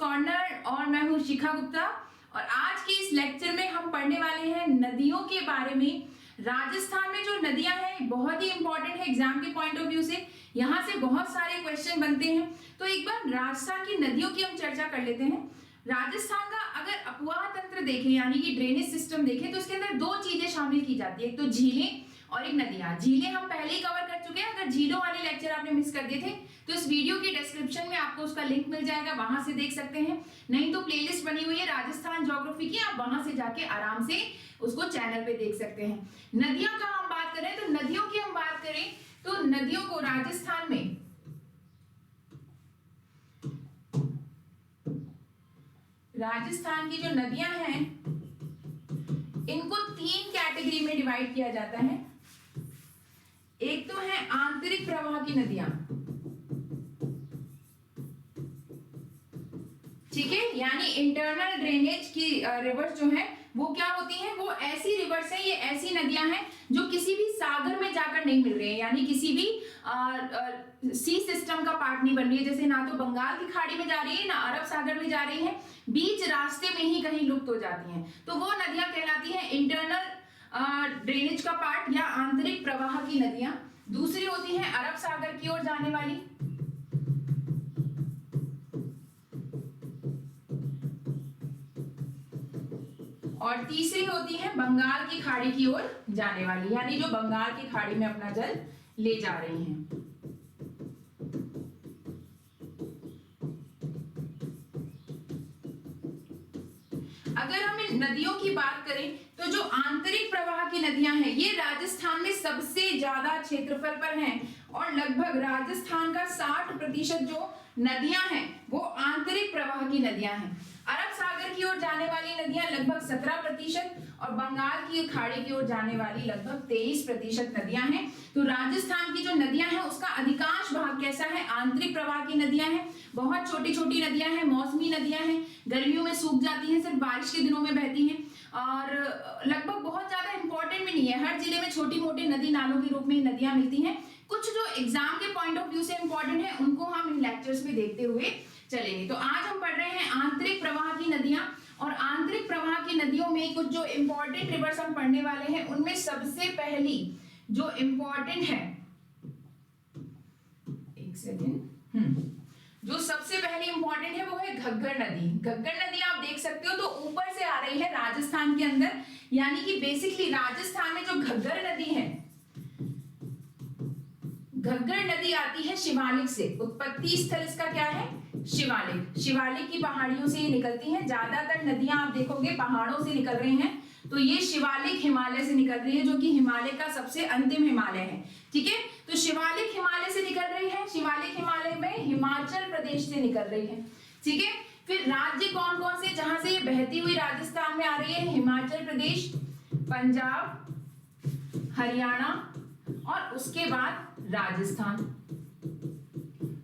Corner और मैं हूँ शिखा गुप्ता। और आज के इस लेक्चर में हम पढ़ने वाले हैं नदियों के बारे में। राजस्थान में जो नदियां हैं बहुत ही इंपॉर्टेंट है एग्जाम के पॉइंट ऑफ व्यू से, यहाँ से बहुत सारे क्वेश्चन बनते हैं। तो एक बार राजस्थान की नदियों की हम चर्चा कर लेते हैं। राजस्थान का अगर अपवाह तंत्र देखें यानी कि ड्रेनेज सिस्टम देखें तो उसके अंदर दो चीजें शामिल की जाती है, एक तो झीलें और एक नदियां। झीलें हम पहले ही कवर कर चुके हैं, अगर झीलों वाले लेक्चर आपने मिस कर दिए थे तो इस वीडियो के डिस्क्रिप्शन में आपको उसका लिंक मिल जाएगा, वहां से देख सकते हैं। नहीं तो प्लेलिस्ट बनी हुई है राजस्थान ज्योग्राफी की, आप वहां से जाके आराम से उसको चैनल पे देख सकते हैं। नदियों का हम बात करें तो नदियों की हम बात करें तो नदियों को राजस्थान में राजस्थान की जो नदियां हैं इनको तीन कैटेगरी में डिवाइड किया जाता है। एक तो है आंतरिक प्रवाह की नदियां, ठीक है, यानी इंटरनल ड्रेनेज की रिवर्स जो है वो क्या होती हैं, वो ऐसी रिवर्स है, ये ऐसी नदियां हैं जो किसी भी सागर में जाकर नहीं मिल रही है, यानी किसी भी सी सिस्टम का पार्ट नहीं बन रही है। जैसे ना तो बंगाल की खाड़ी में जा रही है ना अरब सागर में जा रही है, बीच रास्ते में ही कहीं लुप्त हो जाती हैं, तो वो नदियां कहलाती हैं इंटरनल ड्रेनेज का पार्ट या आंतरिक प्रवाह की नदियां। दूसरी होती है अरब सागर की ओर जाने वाली, और तीसरी होती है बंगाल की खाड़ी की ओर जाने वाली, यानी जो बंगाल की खाड़ी में अपना जल ले जा रही हैं। अगर हम इन नदियों की बात करें तो जो आंतरिक प्रवाह की नदियां हैं ये राजस्थान में सबसे ज्यादा क्षेत्रफल पर हैं, और लगभग राजस्थान का 60% जो नदियां हैं वो आंतरिक प्रवाह की नदियां हैं। अरब सागर की ओर जाने वाली नदियां लगभग 17% और बंगाल की खाड़ी की ओर जाने वाली लगभग 23% नदियां हैं। तो राजस्थान की जो नदियां हैं उसका अधिकांश भाग कैसा है, आंतरिक प्रवाह की नदियां हैं। बहुत छोटी छोटी नदियां हैं, मौसमी नदियां हैं, गर्मियों में सूख जाती हैं, सिर्फ बारिश के दिनों में बहती हैं, और लगभग बहुत ज्यादा इंपॉर्टेंट भी नहीं है। हर जिले में छोटी मोटी नदी नालों के रूप में नदियां मिलती हैं। कुछ जो एग्जाम के पॉइंट ऑफ व्यू से इंपॉर्टेंट है उनको हम इन लेक्चर्स में देखते हुए चलेंगे। तो आज हम पढ़ रहे हैं आंतरिक प्रवाह की नदियां, और आंतरिक प्रवाह की नदियों में कुछ जो इंपॉर्टेंट रिवर्स हम पढ़ने वाले हैं उनमें सबसे पहली जो इंपॉर्टेंट है, एक सेकेंड, जो सबसे पहली इंपॉर्टेंट है वो है घग्गर नदी। घग्गर नदी आप देख सकते हो तो ऊपर से आ रही है राजस्थान के अंदर, यानी कि बेसिकली राजस्थान में जो घग्गर नदी है, घग्गर नदी आती है शिवालिक से। उत्पत्ति स्थल इसका क्या है, शिवालिक। शिवालिक की पहाड़ियों से ये निकलती हैं। ज्यादातर नदियां आप देखोगे पहाड़ों से निकल रही हैं, तो ये शिवालिक हिमालय से निकल रही है जो कि हिमालय का सबसे अंतिम हिमालय है, ठीक है। तो शिवालिक हिमालय से निकल रही है, शिवालिक हिमालय में हिमाचल प्रदेश से निकल रही है, ठीक है। फिर राज्य कौन कौन से जहां से ये बहती हुई राजस्थान में आ रही है, हिमाचल प्रदेश, पंजाब, हरियाणा और उसके बाद राजस्थान।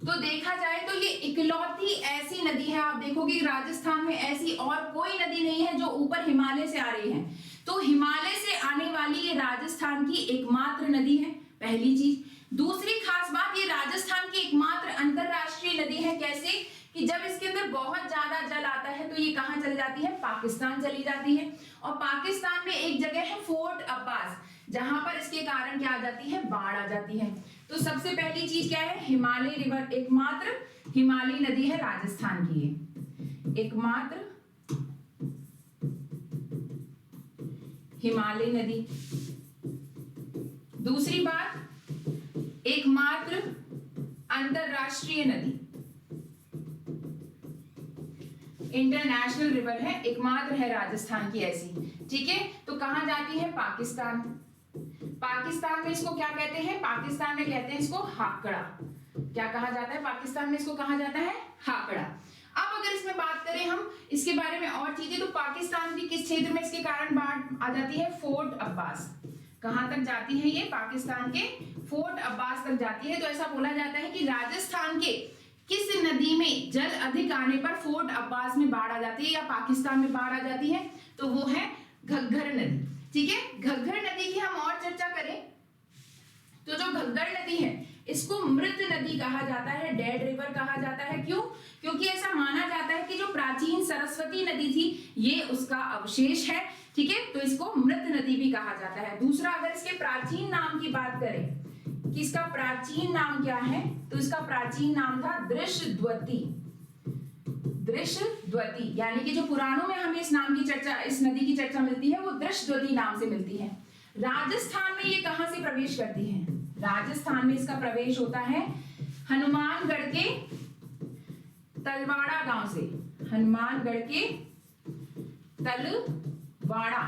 तो देखा जाए तो ये इकलौती ऐसी नदी है, आप देखोगे राजस्थान में ऐसी और कोई नदी नहीं है जो ऊपर हिमालय से आ रही है। तो हिमालय से आने वाली ये राजस्थान की एकमात्र नदी है, पहली चीज। दूसरी खास बात, ये राजस्थान की एकमात्र अंतरराष्ट्रीय नदी है। कैसे कि जब इसके अंदर बहुत ज्यादा जल आता है तो ये कहां चली जाती है, पाकिस्तान चली जाती है। और पाकिस्तान में एक जगह है फोर्ट अब्बास, जहां पर इसके कारण क्या आ जाती है, बाढ़ आ जाती है। तो सबसे पहली चीज क्या है, हिमालय रिवर, एकमात्र हिमालय नदी है राजस्थान की, ये एकमात्र हिमालय नदी। दूसरी बात, एकमात्र अंतरराष्ट्रीय नदी, इंटरनेशनल रिवर है, एकमात्र है राजस्थान की ऐसी, ठीक है। तो कहां जाती है, पाकिस्तान। पाकिस्तान में इसको क्या कहते हैं, पाकिस्तान में कहते हैं इसको हाकड़ा। क्या कहा जाता है, पाकिस्तान में इसको कहा जाता है हाकड़ा। अब अगर इसमें बात करें हम इसके बारे में और चीजें, तो पाकिस्तान की किस क्षेत्र में इसके कारण बाढ़ आ जाती है, फोर्ट अब्बास। कहां तक जाती है ये, पाकिस्तान के फोर्ट अब्बास तक जाती है। तो ऐसा बोला जाता है कि राजस्थान के किस नदी में जल अधिक आने पर फोर्ट अब्बास में बाढ़ आ जाती है या पाकिस्तान में बाढ़ आ जाती है, तो वो है घग्गर नदी, ठीक है। घग्गर नदी की हम और चर्चा करें तो जो घग्गर नदी है इसको मृत नदी कहा जाता है, डेड रिवर कहा जाता है। क्यों? क्योंकि ऐसा माना जाता है कि जो प्राचीन सरस्वती नदी थी ये उसका अवशेष है, ठीक है, तो इसको मृत नदी भी कहा जाता है। दूसरा, अगर इसके प्राचीन नाम की बात करें कि इसका प्राचीन नाम क्या है, तो इसका प्राचीन नाम था दृशद्वती। दृशद्वती यानी कि जो पुराणों में हमें इस नाम की चर्चा, इस नदी की चर्चा मिलती है वो दृशद्वती नाम से मिलती है। राजस्थान में ये कहां से प्रवेश करती है? राजस्थान में इसका प्रवेश होता है हनुमानगढ़ के तलवाड़ा गांव से। हनुमानगढ़ के तलवाड़ा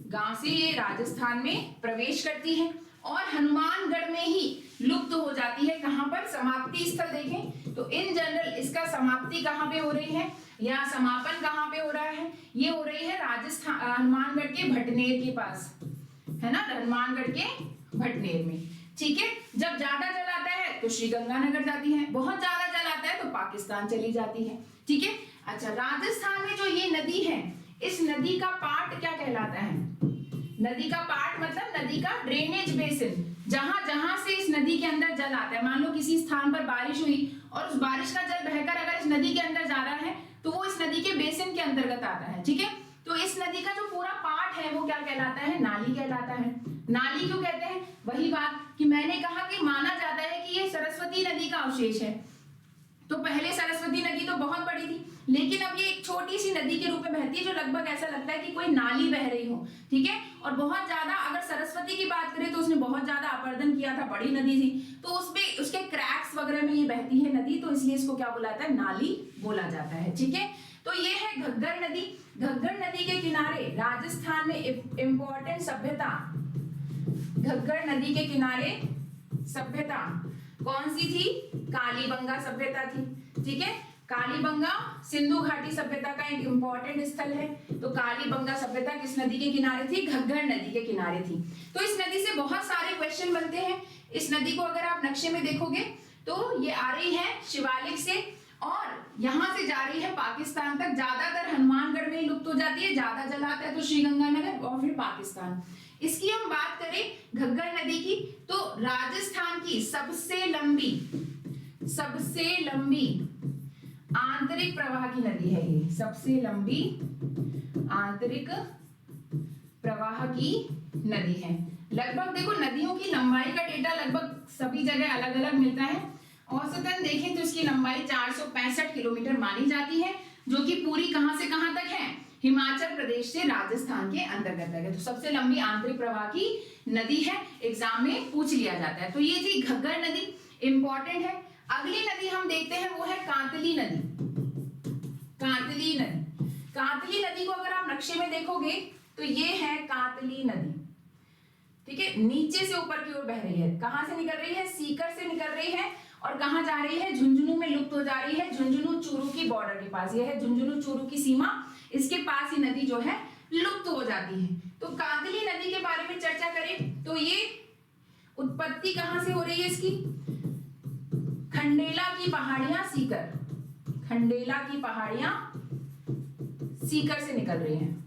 गांव से ये राजस्थान में प्रवेश करती है और हनुमानगढ़ में ही लुप्त हो जाती है। कहां पर? समाप्ति स्थल देखें तो इन जनरल इसका समाप्ति कहां पे हो रही है या समापन कहां पे हो रहा है? ये हो रही है राजस्थान, हनुमानगढ़ के भटनेर के पास, है ना, हनुमानगढ़ के भटनेर में, ठीक है। जब ज्यादा जल आता है तो श्रीगंगानगर जाती है, बहुत ज्यादा जल आता है तो पाकिस्तान चली जाती है, ठीक है। अच्छा, राजस्थान में जो ये नदी है, इस नदी का पार्ट क्या कहलाता है? नदी का पार्ट मतलब नदी का ड्रेनेज बेसिन, जहां जहां से इस नदी के अंदर जल आता है। मान लो किसी स्थान पर बारिश हुई और उस बारिश का जल बहकर अगर इस नदी के अंदर जा रहा है तो वो इस नदी के बेसिन के अंतर्गत आता है, ठीक है। तो इस नदी का जो पूरा पार्ट है वो क्या कहलाता है? नाली कहलाता है। नाली क्यों कहते हैं? वही बात कि मैंने कहा कि माना जाता है कि ये सरस्वती नदी का अवशेष है। तो पहले सरस्वती नदी तो बहुत बड़ी थी, लेकिन अब ये एक छोटी सी नदी के रूप में बहती है, जो लगभग ऐसा लगता है कि कोई नाली बह रही हो, ठीक है। और बहुत ज्यादा, अगर सरस्वती की बात करें तो उसने बहुत ज्यादा अपरदन किया था, बड़ी नदी थी, तो उसमें उसके क्रैक्स वगैरह में ये बहती है नदी, तो इसलिए इसको क्या बोला जाता है? नाली बोला जाता है, ठीक है। तो ये है घग्गर नदी। घग्गर नदी के किनारे राजस्थान में इंपॉर्टेंट सभ्यता, घग्गर नदी के किनारे सभ्यता कौन सी थी? कालीबंगा सभ्यता थी, ठीक है। कालीबंगा सिंधु घाटी सभ्यता का एक इंपॉर्टेंट स्थल है। तो कालीबंगा सभ्यता किस नदी के किनारे थी? घग्गर नदी के किनारे थी। तो इस नदी से बहुत सारे क्वेश्चन बनते हैं। इस नदी को अगर आप नक्शे में देखोगे तो ये आ रही है शिवालिक से और यहां से जा रही है पाकिस्तान तक। ज्यादातर हनुमानगढ़ में ही लुप्त हो जाती है, ज्यादा जल आता है तो श्रीगंगानगर और फिर पाकिस्तान। इसकी हम बात करें घग्गर नदी की, तो राजस्थान की सबसे लंबी आंतरिक प्रवाह की नदी है ये, सबसे लंबी आंतरिक प्रवाह की नदी है। लगभग देखो नदियों की लंबाई का डेटा लगभग सभी जगह अलग अलग मिलता है। औसतन देखें तो इसकी लंबाई 465 किलोमीटर मानी जाती है, जो कि पूरी कहां से कहां तक है? हिमाचल प्रदेश से राजस्थान के अंतर्गत है। तो सबसे लंबी आंतरिक प्रवाह की नदी है, एग्जाम में पूछ लिया जाता है। तो ये थी घग्गर नदी, इंपॉर्टेंट है। अगली नदी हम देखते हैं वो है कांतली नदी। कांतली नदी, कांतली नदी को अगर आप नक्शे में देखोगे तो ये है कांतली नदी, ठीक है। नीचे से ऊपर की ओर बह रही है। कहां से निकल रही है? सीकर से निकल रही है और कहां जा रही है? झुंझुनू में लुप्त हो जा रही है, झुंझुनू चूरू की बॉर्डर के पास। ये है झुंझुनू चूरू की सीमा, इसके पास ही नदी जो है लुप्त हो जाती है। तो कांतली नदी के बारे में चर्चा करें तो ये उत्पत्ति कहां से हो रही है इसकी? खंडेला की पहाड़ियां सीकर, खंडेला की पहाड़ियां सीकर से निकल रही हैं।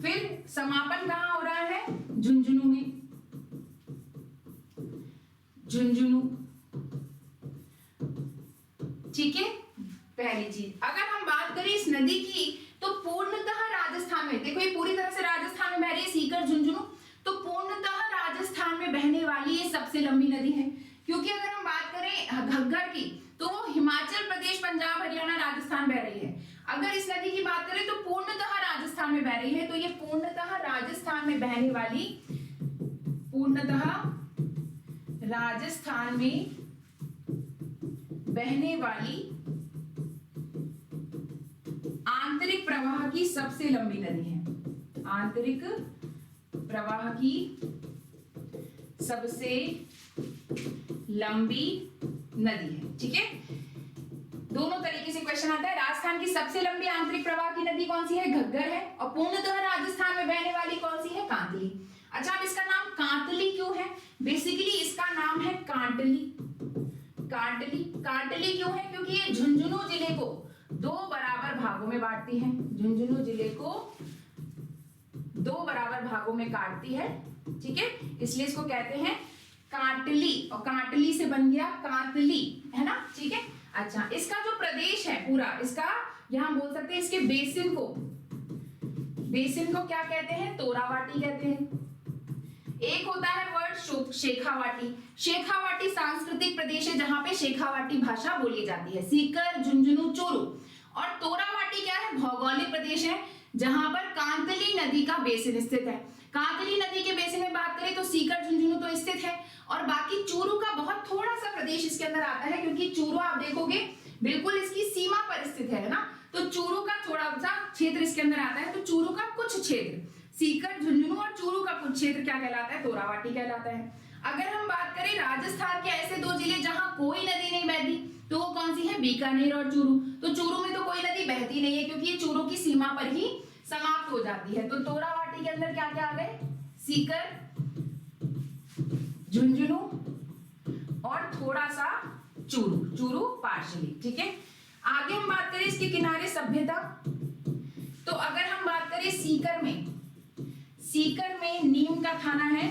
फिर समापन कहां हो रहा है? झुंझुनू में, झुंझुनू, ठीक है। पहली चीज, अगर हम बात करें इस नदी की तो पूर्णतः राजस्थान में, देखो ये पूरी तरह से राजस्थान में बह रही है, सीकर झुंझुनू, तो पूर्णतः राजस्थान में बहने वाली ये सबसे लंबी नदी है। क्योंकि अगर हम बात करें घग्गर की तो हिमाचल प्रदेश, पंजाब, हरियाणा, राजस्थान बह रही है। अगर इस नदी की बात करें तो पूर्णतः राजस्थान में बह रही है, तो ये पूर्णतः राजस्थान में बहने वाली, पूर्णतः राजस्थान में बहने वाली आंतरिक प्रवाह की सबसे लंबी नदी है। आंतरिक प्रवाह की सबसे लंबी नदी है, ठीक है। दोनों तरीके से क्वेश्चन आता है। राजस्थान की सबसे लंबी आंतरिक प्रवाह की नदी कौन सी है? घग्गर है। और पूर्णतः राजस्थान में बहने वाली कौन सी है? कांतली। अच्छा, अब इसका नाम कांतली क्यों है? बेसिकली इसका नाम है कांटली। कांटली, कांटली क्यों है? क्योंकि ये झुंझुनू जिले को दो बराबर भागों में बांटती है। झुंझुनू जिले को दो बराबर भागों में काटती है ठीक है, इसलिए इसको कहते हैं कांटली, और कांटली से बन गया कांतली, है ना, ठीक है। अच्छा, इसका जो प्रदेश है पूरा, इसका यहां बोल सकते हैं इसके बेसिन को क्या कहते हैं, तोरावाटी कहते हैं। एक होता है वर्ड शेखावाटी। शेखावाटी सांस्कृतिक प्रदेश है जहां पे शेखावाटी भाषा बोली जाती है, सीकर, झुंझुनू, चोरू। और तोरावाटी क्या है, भौगोलिक प्रदेश है जहां पर कांतली नदी का बेसिन स्थित है। कांतली नदी के बेसिन में बात करें तो सीकर, झुंझुनू तो स्थित है, और बाकी चूरू का बहुत थोड़ा सा प्रदेश इसके अंदर आता है, क्योंकि चूरू आप देखोगे बिल्कुल इसकी सीमा पर स्थित है ना, तो चूरू का थोड़ा सा क्षेत्र इसके अंदर आता है। तो चूरू का कुछ क्षेत्र, सीकर, झुंझुनू और चूरू का कुछ क्षेत्र क्या कहलाता है, तोरावाटी कहलाता है। अगर हम बात करें राजस्थान के ऐसे दो जिले जहां कोई नदी नहीं बहती, तो वो कौन सी है, बीकानेर और चूरू। तो चूरू में तो कोई नदी बहती नहीं है, क्योंकि ये चूरू की सीमा पर ही समाप्त हो जाती है। तो तोरावाटी के अंदर क्या क्या आ गए, सीकर, झुंझुनू और थोड़ा सा चूरू पार्शली, ठीक है। आगे हम बात करें इसके किनारे सभ्यता, तो अगर हम बात करें सीकर में नीम का थाना है,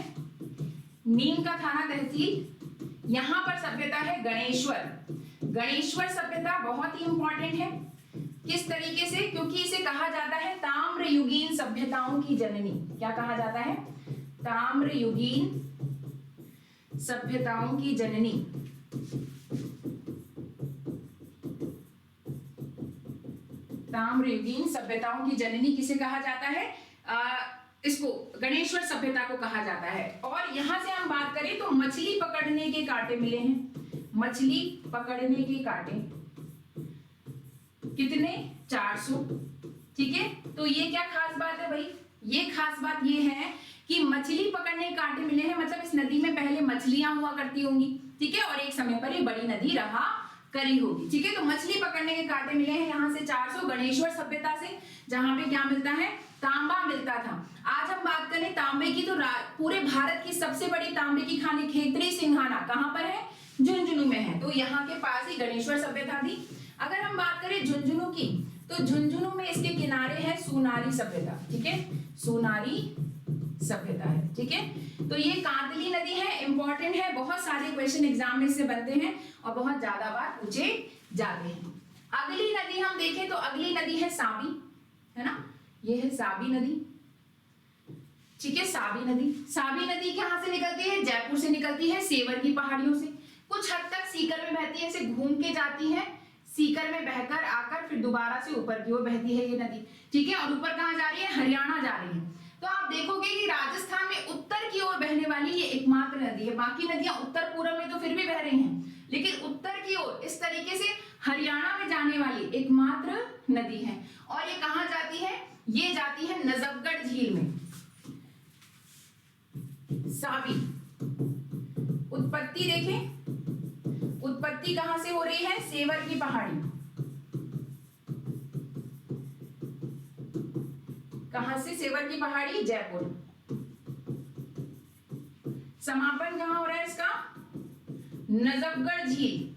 नीम का थाना तहसील, यहां पर सभ्यता है गणेश्वर सभ्यता बहुत ही इंपॉर्टेंट है। किस तरीके से, क्योंकि इसे कहा जाता है ताम्रयुगीन सभ्यताओं की जननी। क्या कहा जाता है, ताम्रयुगीन सभ्यताओं की जननी। ताम्रयुगीन सभ्यताओं की जननी किसे कहा जाता है, इसको गणेश्वर सभ्यता को कहा जाता है। और यहां से हम बात करें तो मछली पकड़ने के कांटे मिले हैं, मछली पकड़ने के कांटे कितने, 400, ठीक है। तो ये क्या खास बात है भाई, ये खास बात ये है कि मछली पकड़ने के कांटे मिले हैं, मतलब इस नदी में पहले मछलियां हुआ करती होंगी, ठीक है, और एक समय पर ये बड़ी नदी रहा करी होगी, ठीक है। तो मछली पकड़ने के कांटे मिले हैं यहाँ से 400 गणेश्वर सभ्यता से, जहां पे क्या मिलता है, तांबा मिलता था। आज हम बात करें तांबे की, तो पूरे भारत की सबसे बड़ी तांबे की खानी खेतरी सिंघाना कहां पर है, झुंझुनू में है, तो यहाँ के पास ही गणेश्वर सभ्यता थी। अगर हम बात करें झुंझुनू की, तो झुंझुनू में इसके किनारे है सोनारी सभ्यता, ठीक है, सोनारी सभ्यता है, ठीक है। तो ये कांतली नदी है, इंपॉर्टेंट है, बहुत सारे क्वेश्चन एग्जाम में से बनते हैं और बहुत ज्यादा बार पूछे जाते हैं। अगली नदी हम देखें तो अगली नदी है साबी, है ना, ये है साबी नदी, ठीक है। साबी नदी कहां से निकलती है, जयपुर से निकलती है, सेवर की पहाड़ियों से, कुछ हद तक सीकर में बहती है, ऐसे घूम के जाती है, सीकर में बहकर आकर फिर दोबारा से ऊपर की ओर बहती है ये नदी, ठीक है। और ऊपर कहां जा रही है, हरियाणा जा रही है। तो आप देखोगे कि राजस्थान में उत्तर की ओर बहने वाली ये एकमात्र नदी है, बाकी नदियां उत्तर पूर्व में तो फिर भी बह रही हैं, लेकिन उत्तर की ओर इस तरीके से हरियाणा में जाने वाली एकमात्र नदी है। और ये कहां जाती है, ये जाती है नजफगढ़ झील में। साबी उत्पत्ति देखें, उत्पत्ति कहां से हो रही है, सेवर की पहाड़ी, कहां से, सेवर की पहाड़ी, जयपुर। समापन कहां हो रहा है इसका, नजफगढ़ झील,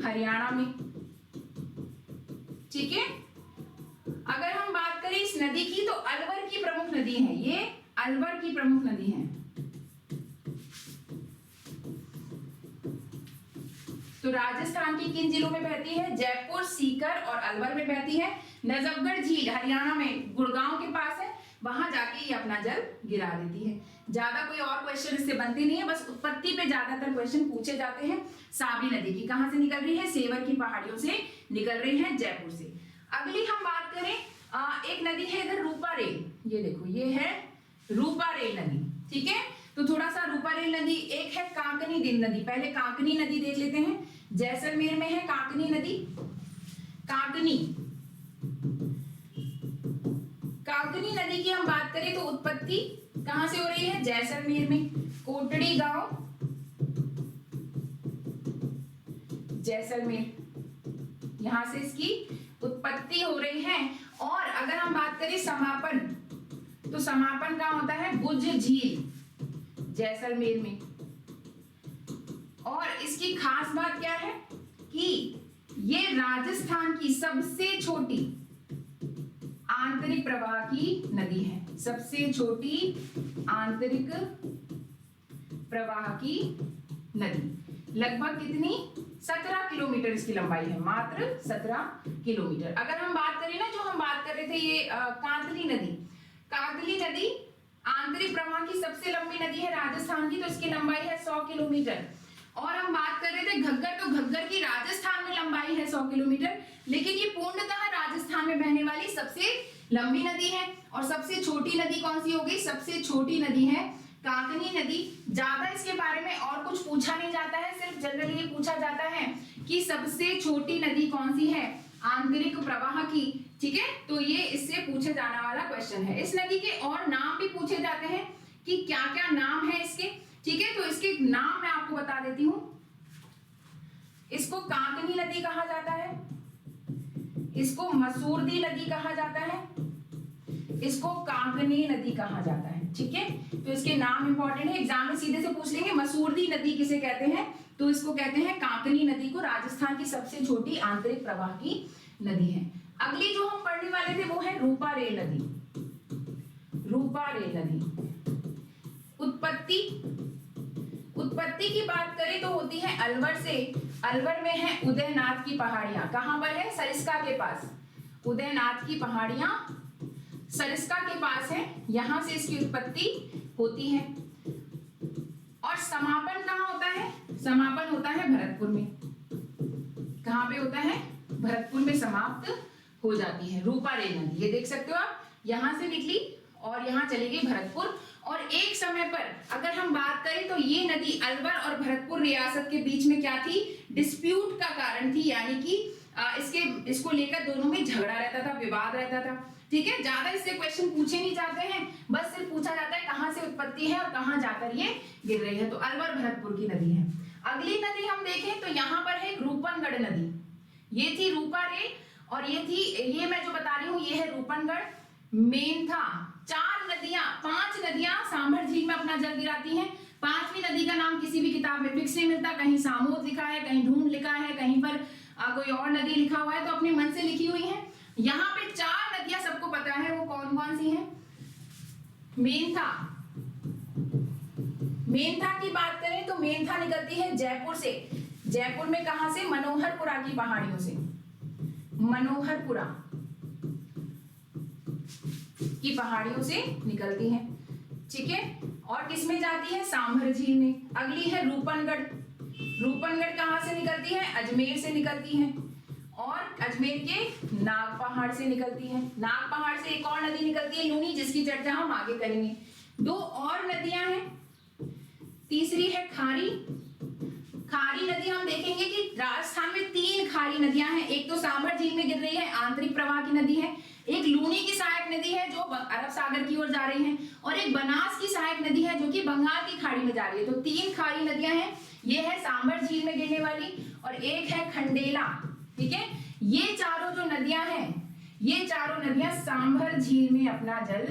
हरियाणा में, ठीक है। अगर हम बात करें इस नदी की, तो अलवर की प्रमुख नदी है, ये अलवर की प्रमुख नदी है। तो राजस्थान की किन जिलों में बहती है, जयपुर, सीकर और अलवर में बहती है। नजफगढ़ झील हरियाणा में गुड़गांव के पास है, वहां जाके ये अपना जल गिरा देती है। ज्यादा कोई और क्वेश्चन इससे बनते नहीं है, बस उत्पत्ति पे ज्यादातर क्वेश्चन पूछे जाते हैं। साबी नदी की कहां से निकल रही है, सेवर की पहाड़ियों से निकल रही है, जयपुर से। अगली हम बात करें, एक नदी है इधर रूपारेल, ये देखो ये है रूपारेल नदी, ठीक है। तो थोड़ा सा रूपारेल नदी, एक है कांकनी दिन नदी, पहले कांकनी नदी देख लेते हैं, जैसलमेर में है कांकनी नदी। कांकनी नदी की हम बात करें तो उत्पत्ति कहां से हो रही है, जैसलमेर में, कोटड़ी गांव, जैसलमेर, यहां से इसकी उत्पत्ति हो रही है। और अगर हम बात करें समापन, तो समापन कहां होता है, गुज झील, जैसलमेर में। और इसकी खास बात क्या है कि ये राजस्थान की सबसे छोटी आंतरिक प्रवाह की नदी है, सबसे छोटी आंतरिक प्रवाह की नदी। लगभग कितनी? 17 किलोमीटर इसकी लंबाई है, मात्र 17 किलोमीटर। अगर हम बात करें ना, जो हम बात कर रहे थे ये कांतली नदी, कांतली नदी आंतरिक प्रवाह की सबसे लंबी नदी है राजस्थान की, तो इसकी लंबाई है 100 किलोमीटर। और हम बात कर रहे थे घग्गर, तो घग्गर की राजस्थान में लंबाई है 100 किलोमीटर, लेकिन ये पूर्णतः राजस्थान में बहने वाली सबसे लंबी नदी है। और सबसे छोटी नदी कौन सी होगी? सबसे छोटी नदी है कांकनी नदी। ज्यादा इसके बारे में और कुछ पूछा नहीं जाता है, सिर्फ जनरली ये पूछा जाता है कि सबसे छोटी नदी कौन सी है आंतरिक प्रवाह की, ठीक है। तो ये इससे पूछे जाने वाला क्वेश्चन है। इस नदी के और नाम भी पूछे जाते हैं कि क्या क्या नाम है इसके, ठीक है। तो इसके नाम मैं आपको बता देती हूं। इसको कांकनी नदी कहा जाता है, इसको मसूरदी नदी कहा जाता है, इसको कांकनी नदी कहा जाता है, ठीक है। तो इसके नाम इंपॉर्टेंट है, एग्जाम में सीधे से पूछ लेंगे मसूरदी नदी किसे कहते हैं, तो इसको कहते हैं कांकनी नदी को, राजस्थान की सबसे छोटी आंतरिक प्रवाह की नदी है। अगली जो हम पढ़ने वाले थे वो है रूपा रेल नदी। रूपा रेल नदी उत्पत्ति की बात करें तो होती है अलवर से। अलवर में है उदयनाथ की पहाड़ियां। कहां पर है? सरिस्का के पास। उदयनाथ की पहाड़ियां सरिस्का के पास है, यहां से इसकी उत्पत्ति होती है। और समापन कहां होता है? समापन होता है भरतपुर में। कहां पे होता है? भरतपुर में समाप्त हो जाती है रूपा रेल नदी। ये देख सकते हो आप, यहां से निकली और यहां चली गई भरतपुर। और एक समय पर अगर हम बात करें तो ये नदी अलवर और भरतपुर रियासत के बीच में क्या थी? डिस्प्यूट का कारण थी, यानी कि इसको लेकर दोनों में झगड़ा रहता था, विवाद रहता था, ठीक है। ज्यादा इससे क्वेश्चन पूछे नहीं जाते हैं, बस सिर्फ पूछा जाता है कहां से उत्पत्ति है और कहां जाकर ये गिर रही है। तो अलवर भरतपुर की नदी है। अगली नदी हम देखें तो यहाँ पर है रूपनगढ़ नदी। ये थी रूपा रेल और ये मैं जो बता रही हूँ ये है रूपनगढ़। मेंथा, 5 नदियां सांभर झील में अपना जल गिराती हैं। 5वीं नदी का नाम किसी भी किताब में फिक्स नहीं मिलता, कहीं सामोद लिखा है, कहीं ढूंढ लिखा है, कहीं पर कोई और नदी लिखा हुआ है, तो अपने मन से लिखी हुई है। यहाँ पे 4 नदियां सबको पता है, वो कौन कौन सी हैं? मेंथा की बात करें तो मेंथा निकलती है जयपुर से। जयपुर में कहां से? मनोहरपुरा की पहाड़ियों से। मनोहरपुरा की पहाड़ियों से निकलती है, ठीक है। और किसमें जाती है? सांभर झील में। अगली है रूपनगढ़। रूपनगढ़ कहां से निकलती है? अजमेर से निकलती है और अजमेर के नाग पहाड़ से निकलती है। नाग पहाड़ से एक और नदी निकलती है लूनी, जिसकी चर्चा हम आगे करेंगे। 2 और नदियां हैं। तीसरी है खारी। खारी नदी हम देखेंगे कि राजस्थान में 3 खारी नदियां हैं। एक तो सांभर झील में गिर रही है, आंतरिक प्रवाह की नदी है। एक लूनी की सहायक नदी है जो अरब सागर की ओर जा रही है, और एक बनास की सहायक नदी है जो कि बंगाल की खाड़ी में जा रही है। तो 3 खारी नदियां हैं। ये है सांभर झील में गिरने वाली, और एक है खंडेला, ठीक है। ये चारों जो नदियां हैं, ये चारों नदियां सांभर झील में अपना जल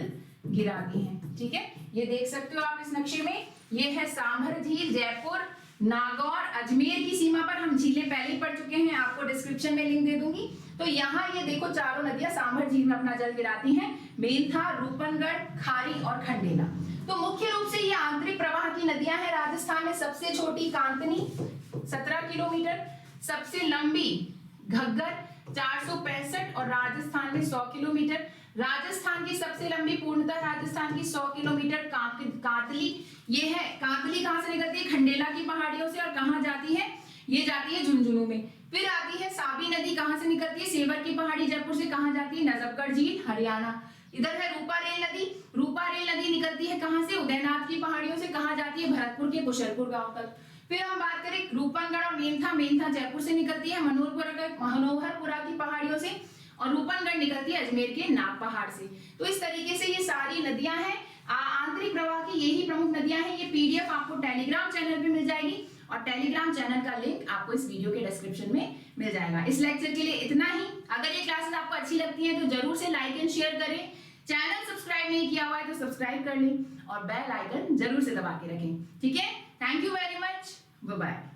गिराती हैं, ठीक है। ये देख सकते हो आप इस नक्शे में, ये है सांभर झील। जयपुर, नागौर, अजमेर की सीमा पर हम झीलें पहले ही पढ़ चुके हैं, आपको डिस्क्रिप्शन में लिंक दे दूंगी। तो यहाँ ये देखो चारों नदियां सांभर झील में अपना जल गिराती हैं, मेंथा, रूपनगढ़, खारी और खंडेला। तो मुख्य रूप से ये आंतरिक प्रवाह की नदियां हैं। राजस्थान में सबसे छोटी कांतनी 17 किलोमीटर, सबसे लंबी घग्गर 465 और राजस्थान में 100 किलोमीटर। राजस्थान की सबसे लंबी, पूर्णतः राजस्थान की 100 किलोमीटर कांतली। ये है कांतली, कहां से निकलती है? खंडेला की पहाड़ियों से। और कहां जाती है? ये जाती है झुंझुनू में। फिर आती है साबी नदी, कहां से निकलती है? सेवर की पहाड़ी जयपुर से। कहां जाती है? नजफगढ़ झील, हरियाणा। इधर है रूपा रेल नदी। रूपा रेल नदी निकलती है कहां से? उदयनाथ की पहाड़ियों से। कहां जाती है? भरतपुर के कुशलपुर गांव तक। फिर हम बात करें रूपनगढ़ और मेंथा। मेंथा जयपुर से निकलती है मनोहरपुरा की पहाड़ियों से, और रूपनगढ़ निकलती है अजमेर के नाग पहाड़ से। तो इस तरीके से ये सारी नदियां हैं आंतरिक प्रवाह की, यही प्रमुख नदियां हैं। ये पीडीएफ आपको टेलीग्राम चैनल पे मिल जाएगी, और टेलीग्राम चैनल का लिंक आपको इस वीडियो के डिस्क्रिप्शन में मिल जाएगा। इस लेक्चर के लिए इतना ही। अगर ये क्लासेस आपको अच्छी लगती है तो जरूर से लाइक एंड शेयर करें। चैनल सब्सक्राइब नहीं किया हुआ है तो सब्सक्राइब कर लें, और बेल आइकन जरूर से दबा के रखें, ठीक है। Thank you very much, bye bye.